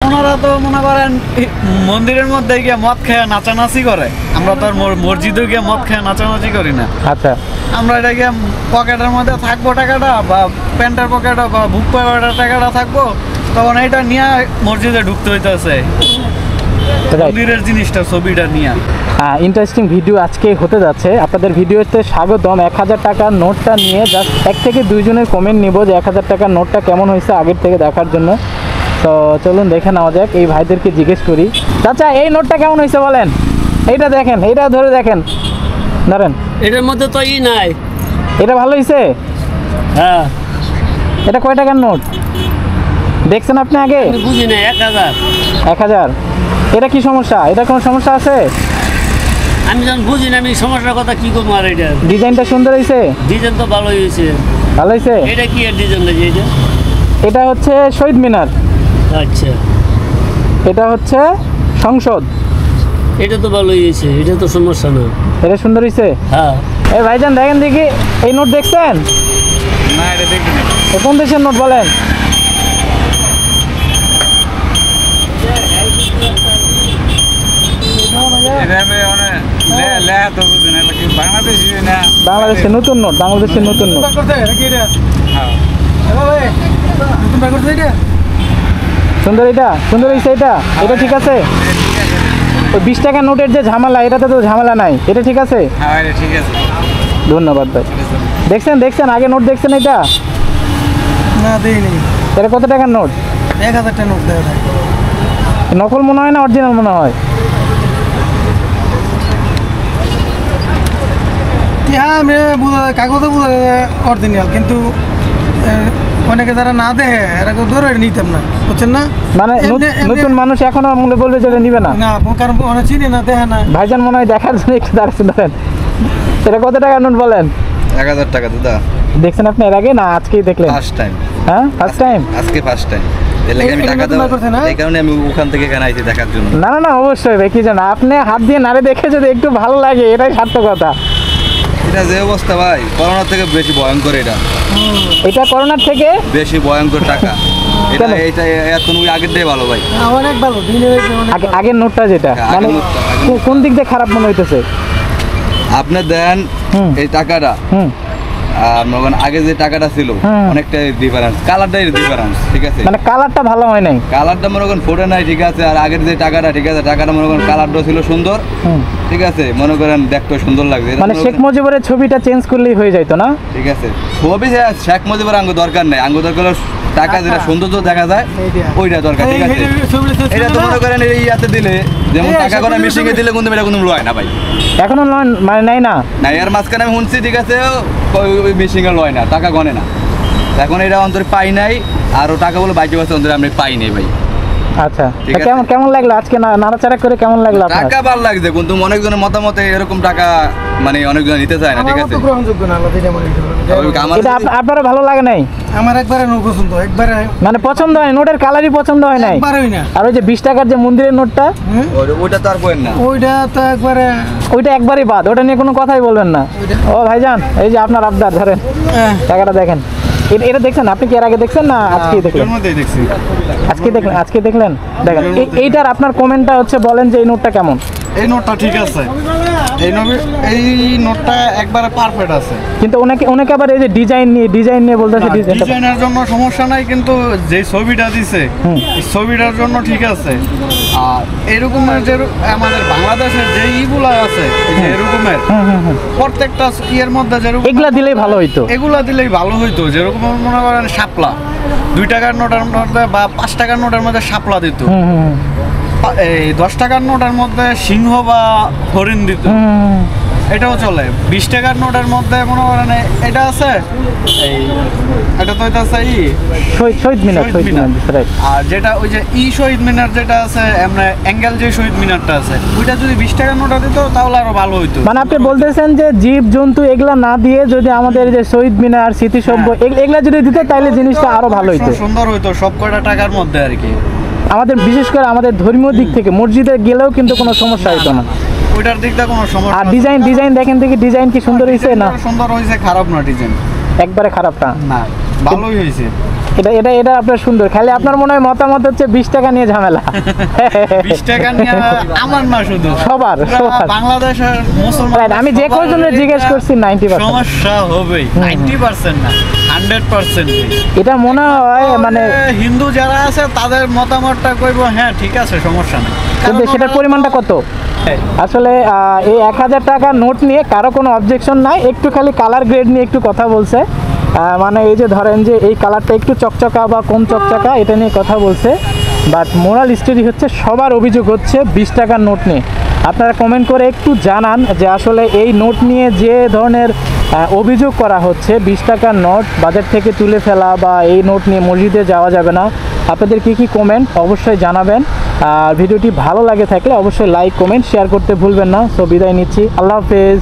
ওনারা তো মনে করেন মন্দিরের মধ্যে গিয়ে মদ খেয়ে নাচানাচি করে, আমরা তো আর মসজিদে গিয়ে মদ খেয়ে নাচানাচি করি না। আচ্ছা, আমরা এটা গিয়ে পকেটের মধ্যে থাকবো টাকাটা, বা প্যান্টের পকেটে বা বুক পকেটের টাকাটা থাকবো, তখন এটা নিয়ে মসজিদে ঢুকতে হইতেছে, মন্দিরের জিনিসটা ছবিটা নিয়ে। ইন্টারেস্টিং ভিডিও আজকে হতে যাচ্ছে। আপনাদের ভিডিওতে স্বাগতম। 1000 টাকার নোটটা নিয়ে জাস্ট 1 থেকে 2 জনের কমেন্ট নিব যে 1000 টাকার নোটটা কেমন হয়েছে আগের থেকে দেখার জন্য। তো চলুন দেখে নেওয়া যাক, এই ভাইদেরকে জিজ্ঞেস করি। চাচা, এই নোটটা কেমন হয়েছে বলেন? এইটা দেখেন, এইটা ধরে দেখেন, ধরেন। এটার মধ্যে তো নাই। এটা ভালো হয়েছে? হ্যাঁ। এটা কয় টাকার নোট দেখছেন আপনি আগে? বুঝি না। 1000। 1000। এটা কি সমস্যা? এটা কোনো সমস্যা আছে? আমি যখন বুঝি না আমি সমস্যার কথা কি করবো। আর এটা ডিজাইনটা সুন্দর হয়েছে? ডিজাইন তো ভালো হয়েছে। ভালো হয়েছে? এটা কি এর ডিজাইন লাগে? এটা এটা হচ্ছে শহীদ মিনার। আচ্ছা, এটা হচ্ছে সংসদ। এটা তো ভালো হয়েছে, এটা তো সমস্যা না। এটা সুন্দর হয়েছে। হ্যাঁ। এই ভাইজান দেখেন দেখি, এই নোট দেখছেন? না, এটা দেখিনি। কোন দেশের নোট বলেন? বাংলাদেশের নতুন নোট, বাংলাদেশের নতুন নোট। সুন্দর, এটা সুন্দর হয়েছে। এটা এটা ঠিক আছে। ওই 20 টাকার নোটের যে ঝামেলা, এটাতে তো ঝামেলা নাই। এটা ঠিক আছে। ঠিক আছে, ধন্যবাদ ভাই। দেখছেন দেখছেন আগে নোট দেখছেন? এটা না দেখিনি। এটা কত টাকার নোট? 1000 টাকা নোট দেওয়া যায়। নকল মনে হয় না অরিজিনাল মনে হয়? হ্যাঁ, আমি কাগজে বোঝা অরিজিনাল, কিন্তু অনেকে যারা না দেখে এরা ধরে নিতাম না, বুঝছেন না? মানে নতুন মানুষ এখনো মনে বলবে যে নিবে না। না, কারণ অনেক চিনি না, দেখে না। ভাইজান মনে হয় দেখার জন্য একটু দাঁড়াচ্ছেন। ধরেন, এটা কত টাকার নোট বলেন? 1000 টাকা দাদা। দেখছেন আপনি এর আগে? না আজকেই দেখলেন? First time. হ্যাঁ, ফার্স্ট টাইম। আজকে ফার্স্ট টাইম। এর লাগি আমি টাকা দেব, এই কারণে আমি ওখান থেকে এখানে আইছি দেখার জন্য। না না না, অবশ্যই ভাই, কি জানা, আপনি হাত দিয়ে নাড়ে দেখে যদি একটু ভালো লাগে, এটাই সার্থকতা। এটা যে অবস্থা ভাই, করোনার থেকে বেশি ভয়ঙ্কর। এটা করোনার থেকে বেশি ভয়ঙ্কর টাকা। এটা এটা এখন আগের দিয়ে ভালো ভাই, অনেক ভালো। আগের নোটটা যেটা, মানে কোন দিক দিয়ে খারাপ মনে হইতেছে? আপনি দেন এই টাকাটা, আগে যে টাকাটা ছিল অনেকটাই ডিফারেন্স, কালারটাই ডিফারেন্স। ঠিক আছে, মানে কালারটা ভালো হয় নাই, কালারটা মনে করেন ফোটে নাই। ঠিক আছে, আর আগের যে টাকাটা, ঠিক আছে, টাকাটা মনে করেন কালারটা ছিল সুন্দর। ঠিক আছে, মনে করেন দেখতে সুন্দর লাগছে। মানে শেখ মুজিবের ছবিটা চেঞ্জ করলেই হয়ে যাইতো না? ঠিক আছে, ছবি শেখ মুজিবের আঙ্গ দরকার নেই, আঙ্গ দরকার টাকা যেটা সৌন্দর্য দেখা যায় ওইটা দরকার। ঠিক আছে, এটা তো মনে করেন এই ইয়াতে দিলে, যেমন টাকা করে মিশিয়ে দিলে কিন্তু এটা কোনো লয় না ভাই। এখনো মানে নাই না, না এর মাঝখানে আমি শুনছি। ঠিক আছে, ওই মিশিংয়ে লয় না, টাকা গনে না। এখন এটা অন্তরে পাই নাই, আরও টাকা বলে বাইকে বাসে অন্তরে আমরা পাই নাই ভাই। আচ্ছা, কেমন কেমন লাগলো আজকে নাড়াচাড়া করে? কেমন লাগলো? টাকা ভালো লাগছে, কিন্তু অনেকজনের মতামতে এরকম টাকা মানে অনেকজন নিতে চায় না। ঠিক আছে, আপনারা ভালো লাগে নাই? আমার একবারে পছন্দ, একবারে মানে পছন্দ হয়, নোটের কালারই পছন্দ হয় নাই। আর ওই যে 20 টাকার যে মন্দিরের নোটটা, ওইটা তো আর করেন না, ওইটা তো একবারে, ওইটা একবারই বাদ, ওটা নিয়ে কোনো কথাই বলবেন না। ও ভাইজান, এই যে আপনার আবদার, ধরেন টাকাটা দেখেন। এটা দেখছেন আপনি? কি এর আগে দেখছেন না আজকেই দেখলেন? আজকে দেখলেন? আজকে দেখলেন, দেখেন। এইটার আপনার কমেন্টটা হচ্ছে, বলেন যে এই নোটটা কেমন? এই নোটটা ঠিক আছে, এই নোটটা একবারে পারফেক্ট আছে। কিন্তু অনেকে আবার এই যে ডিজাইন নিয়ে বলতেছে। ডিজাইনের জন্য সমস্যা নাই, কিন্তু যে ছবিটা দিছে এই ছবিটার জন্য ঠিক আছে। আর এরকমের যে আমাদের বাংলাদেশের যে ইগুলা আছে, এরকমের প্রত্যেকটা ইয়ের মধ্যে যেরকম এগুলা দিলেই ভালো হইতো, এগুলা দিলেই ভালো হইতো। যেরকম মনে করেন শাপলা, 2 টাকার নোটের মধ্যে বা 5 টাকার নোটের মধ্যে শাপলা দিত, এই 10 টাকার নোটের মধ্যে সিংহ বা হরিণ দিত, এটাও চলে। 20 টাকার নোটের মধ্যে মনে করেন এটা আছে, এই এটা তো এটা আছে শহীদ মিনার। আর যেটা ওই যে শহীদ মিনার যেটা আছে, আমরা অ্যাঙ্গেল যে শহীদ মিনারটা আছে, ওইটা যদি 20 টাকার নোটা দিত তাহলে আরো ভালো হইতো। মানে আপনি বলতেছেন যে জীব জন্তু এগুলা না দিয়ে যদি আমাদের যে শহীদ মিনার, স্মৃতিসৌধ এগুলা যদি দিত তাহলে জিনিসটা আরো ভালো হইতো, সুন্দর হইতো, সব কয়টা টাকার মধ্যে আর কি। আমাদের বিশেষ করে আমাদের ধর্মীয় দিক থেকে মসজিদে গেলেও কিন্তু কোনো সমস্যা হইতো না, ওইটার দিক দিয়ে কোনো সমস্যা। আর ডিজাইন দেখেন দেখি, ডিজাইন কি সুন্দর হয়েছে? না সুন্দর হয়েছে, খারাপ না ডিজাইন, একবারে খারাপ না, ভালোই হয়েছে। এটা এটা এটা আপনার সুন্দর, খালি আপনার মনে হয় মতামত হচ্ছে 20 টাকা নিয়ে ঝামেলা। 20 টাকা নিয়ে আমার না শুধু সবার পুরা বাংলাদেশের মুসলমান Right, আমি যে কয়জনের জিজ্ঞেস করছি 90%। সমস্যা হবেই, 90% না 100%। এটা মনে হয় মানে হিন্দু যারা আছে তাদের মতামতটা কইবো হ্যাঁ ঠিক আছে সমস্যা নেই, কিন্তু কারণ সেটার ওরা পরিমাণটা কত? আসলে এই 1000 টাকার নোট নিয়ে কারো কোনো অবজেকশন নাই, একটু খালি কালার গ্রেড নিয়ে একটু কথা বলছে। মানে এই যে ধরেন যে এই কালারটা একটু চকচকা বা কম চকচকা এটা নিয়ে কথা বলছে, বাট মোরাল স্টোরি হচ্ছে সবার অভিযোগ হচ্ছে 20 টাকার নোট নিয়ে। আপনারা কমেন্ট করে একটু জানান যে আসলে এই নোট নিয়ে যে ধরনের অভিযোগ করা হচ্ছে, 20 টাকার নোট বাজার থেকে তুলে ফেলা বা এই নোট নিয়ে মসজিদে যাওয়া যাবে না, আপনাদের কী কী কমেন্ট অবশ্যই জানাবেন। আর ভিডিওটি ভালো লাগে থাকলে অবশ্যই লাইক কমেন্ট শেয়ার করতে ভুলবেন না। সো বিদায় নিচ্ছি, আল্লাহ হাফেজ।